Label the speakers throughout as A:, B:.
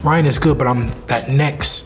A: Ryan is good, but I'm that next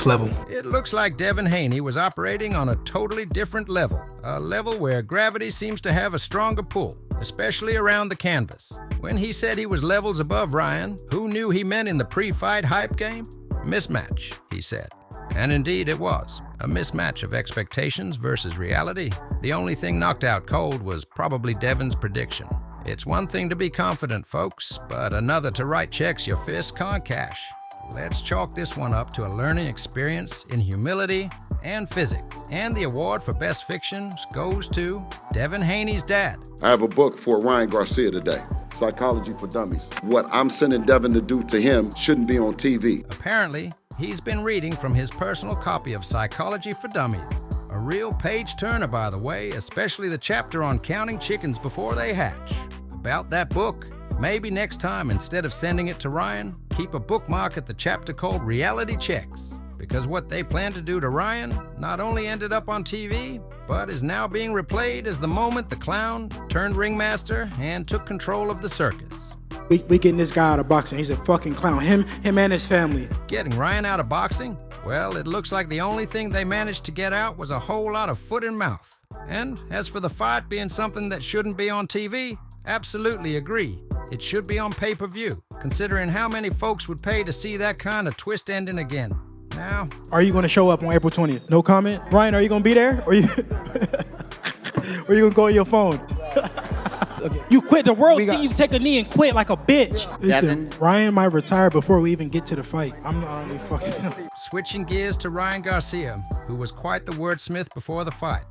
A: level.
B: It looks like Devin Haney was operating on a totally different level. A level where gravity seems to have a stronger pull, especially around the canvas. When he said he was levels above Ryan, who knew he meant in the pre-fight hype game? Mismatch, he said. And indeed it was. A mismatch of expectations versus reality. The only thing knocked out cold was probably Devin's prediction. It's one thing to be confident, folks, but another to write checks your fist can't cash. Let's chalk this one up to a learning experience in humility and physics. And the award for Best Fiction goes to Devin Haney's dad.
C: I have a book for Ryan Garcia today, Psychology for Dummies. What I'm sending Devin to do to him shouldn't be on TV.
B: Apparently, he's been reading from his personal copy of Psychology for Dummies. A real page-turner, by the way, especially the chapter on counting chickens before they hatch. About that book, maybe next time, instead of sending it to Ryan, keep a bookmark at the chapter called Reality Checks. Because what they planned to do to Ryan not only ended up on TV, but is now being replayed as the moment the clown turned ringmaster and took control of the circus.
A: We getting this guy out of boxing. He's a fucking clown. Him and his family.
B: Getting Ryan out of boxing? Well, it looks like the only thing they managed to get out was a whole lot of foot and mouth. And as for the fight being something that shouldn't be on TV, absolutely agree. It should be on pay-per-view, considering how many folks would pay to see that kind of twist ending again. Now,
A: are you going to show up on April 20th? No comment? Ryan, are you going to be there? Or you or you going to go on your phone? You quit. The world seen you take a knee and quit like a bitch. Listen, Ryan might retire before we even get to the fight. I'm not only fucking...
B: Switching gears to Ryan Garcia, who was quite the wordsmith before the fight.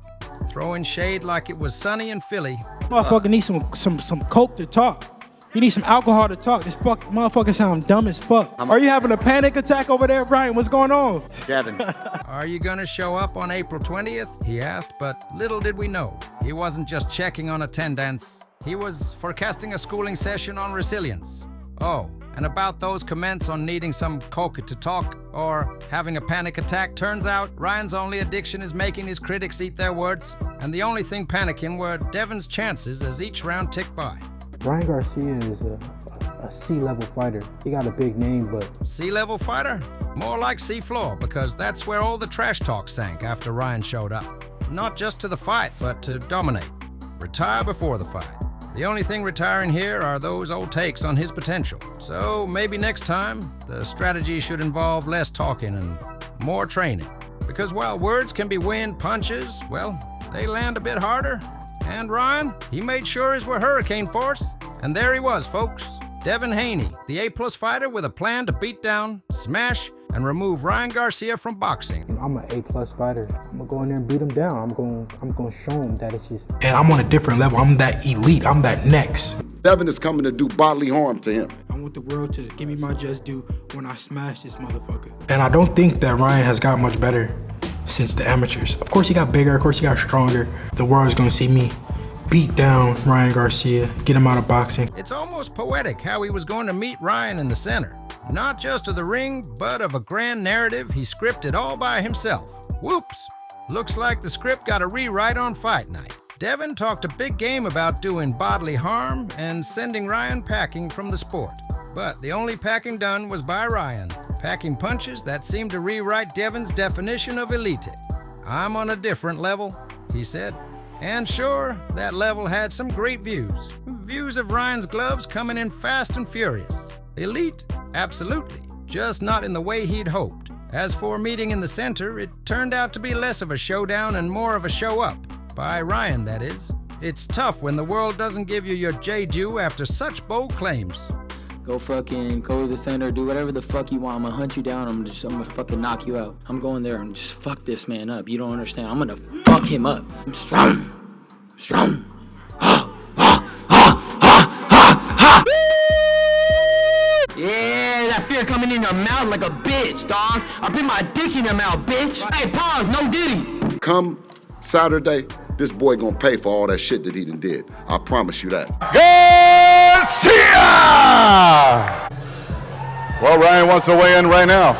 B: Throwing shade like it was sunny in Philly.
A: Motherfucker needs some coke to talk. You need some alcohol to talk. This motherfucker sound dumb as fuck. Are you having a panic attack over there, Ryan? What's going on?
D: Devin.
B: Are you gonna show up on April 20th? He asked, but little did we know. He wasn't just checking on attendance. He was forecasting a schooling session on resilience. Oh, and about those comments on needing some coke to talk or having a panic attack, turns out Ryan's only addiction is making his critics eat their words. And the only thing panicking were Devin's chances as each round ticked by.
E: Ryan Garcia is a C-level fighter. He got a big name, but...
B: C-level fighter? More like C-floor, because that's where all the trash talk sank after Ryan showed up. Not just to the fight, but to dominate. Retire before the fight. The only thing retiring here are those old takes on his potential. So maybe next time, the strategy should involve less talking and more training. Because while words can be wind punches, well, they land a bit harder. And Ryan, he made sure his were hurricane force. And there he was, folks. Devin Haney, the A-plus fighter with a plan to beat down, smash, and remove Ryan Garcia from boxing.
E: I'm an A-plus fighter. I'm gonna go in there and beat him down. I'm gonna show him that it's just...
A: And I'm on a different level. I'm that elite. I'm that next.
C: Devin is coming to do bodily harm to him.
A: I want the world to give me my just due when I smash this motherfucker. And I don't think that Ryan has got much better since the amateurs. Of course he got bigger, of course he got stronger. The world is gonna see me beat down Ryan Garcia, get him out of boxing.
B: It's almost poetic how he was going to meet Ryan in the center. Not just of the ring, but of a grand narrative he scripted all by himself. Whoops! Looks like the script got a rewrite on fight night. Devin talked a big game about doing bodily harm and sending Ryan packing from the sport. But the only packing done was by Ryan, packing punches that seemed to rewrite Devin's definition of elite. I'm on a different level, he said. And sure, that level had some great views. Views of Ryan's gloves coming in fast and furious. Elite? Absolutely. Just not in the way he'd hoped. As for meeting in the center, it turned out to be less of a showdown and more of a show up. By Ryan, that is. It's tough when the world doesn't give you your J due after such bold claims.
D: Go to the center, do whatever the fuck you want. I'm gonna hunt you down, I'm gonna fucking knock you out. I'm going there and just fuck this man up. You don't understand. I'm gonna fuck him up. I'm strong. Strong. Yeah, that fear coming in your mouth like a bitch, dog. I put my dick in your mouth, bitch. Hey, pause, no diddy.
C: Come Saturday, this boy gonna pay for all that shit that he done did. I promise you that.
F: Garcia! Well, Ryan wants to weigh in right now.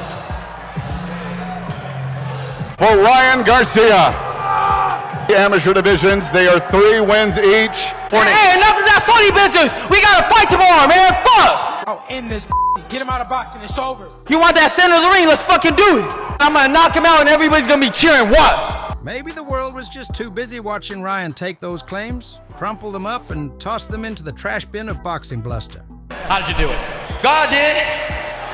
F: For Ryan Garcia. The amateur divisions, they are 3 wins each.
D: Hey, enough of that funny business! We gotta fight tomorrow, man! Fuck!
A: I'll end this Get him out of boxing, it's over.
D: You want that center of the ring? Let's fucking do it. I'm gonna knock him out and everybody's gonna be cheering. Watch.
B: Maybe the world was just too busy watching Ryan take those claims, crumple them up, and toss them into the trash bin of boxing bluster.
G: How did you do it?
D: God did.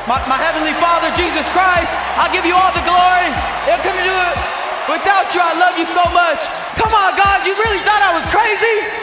D: My heavenly Father, Jesus Christ, I give you all the glory. I couldn't do it without you. I love you so much. Come on, God, you really thought I was crazy?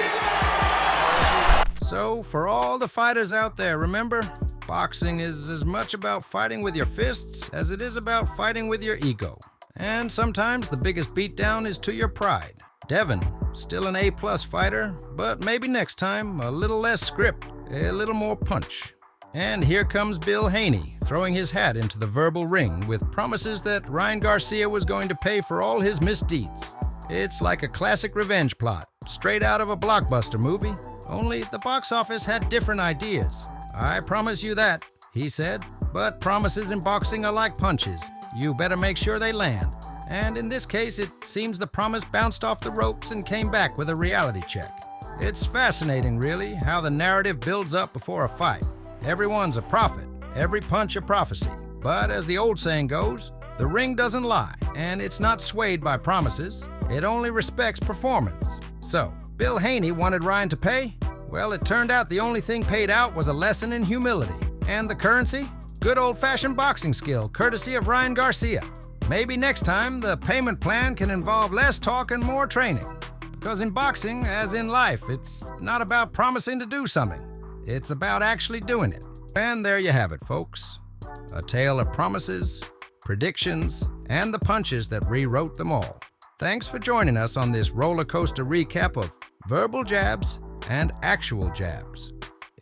B: So, for all the fighters out there, remember, boxing is as much about fighting with your fists as it is about fighting with your ego. And sometimes the biggest beatdown is to your pride. Devin, still an A-plus fighter, but maybe next time a little less script, a little more punch. And here comes Bill Haney, throwing his hat into the verbal ring with promises that Ryan Garcia was going to pay for all his misdeeds. It's like a classic revenge plot, straight out of a blockbuster movie, only the box office had different ideas. I promise you that, he said, but promises in boxing are like punches. You better make sure they land. And in this case, it seems the promise bounced off the ropes and came back with a reality check. It's fascinating, really, how the narrative builds up before a fight. Everyone's a prophet, every punch a prophecy. But as the old saying goes, the ring doesn't lie, and it's not swayed by promises. It only respects performance. So, Bill Haney wanted Ryan to pay? Well, it turned out the only thing paid out was a lesson in humility. And the currency? Good old-fashioned boxing skill, courtesy of Ryan Garcia. Maybe next time, the payment plan can involve less talk and more training. Because in boxing, as in life, it's not about promising to do something. It's about actually doing it. And there you have it, folks. A tale of promises, predictions, and the punches that rewrote them all. Thanks for joining us on this roller coaster recap of verbal jabs and actual jabs.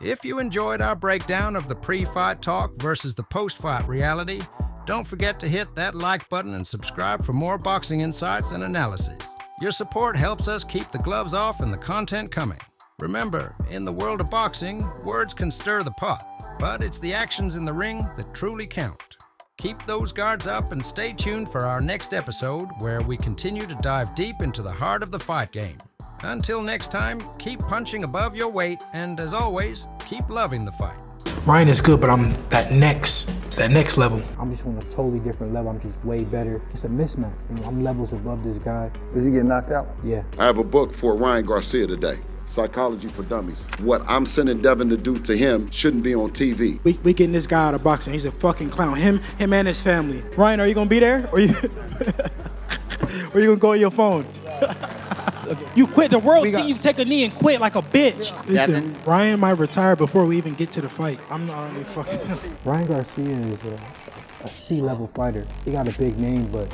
B: If you enjoyed our breakdown of the pre-fight talk versus the post-fight reality, don't forget to hit that like button and subscribe for more boxing insights and analysis. Your support helps us keep the gloves off and the content coming. Remember, in the world of boxing, words can stir the pot, but it's the actions in the ring that truly count. Keep those guards up and stay tuned for our next episode where we continue to dive deep into the heart of the fight game. Until next time, keep punching above your weight and, as always, keep loving the fight.
A: Ryan is good, but I'm that next level.
E: I'm just on a totally different level. I'm just way better. It's a mismatch. I'm levels above this guy.
C: Does he get knocked out?
E: Yeah.
C: I have a book for Ryan Garcia today. Psychology for Dummies. What I'm sending Devin to do to him shouldn't be on TV.
A: We getting this guy out of boxing. He's a fucking clown. Him and his family. Ryan, are you gonna be there? Or you gonna go on your phone? You quit. The world seen you take a knee and quit like a bitch. Listen, Ryan might retire before we even get to the fight. I'm not only fucking.
E: Ryan Garcia is a C-level fighter. He got a big name, but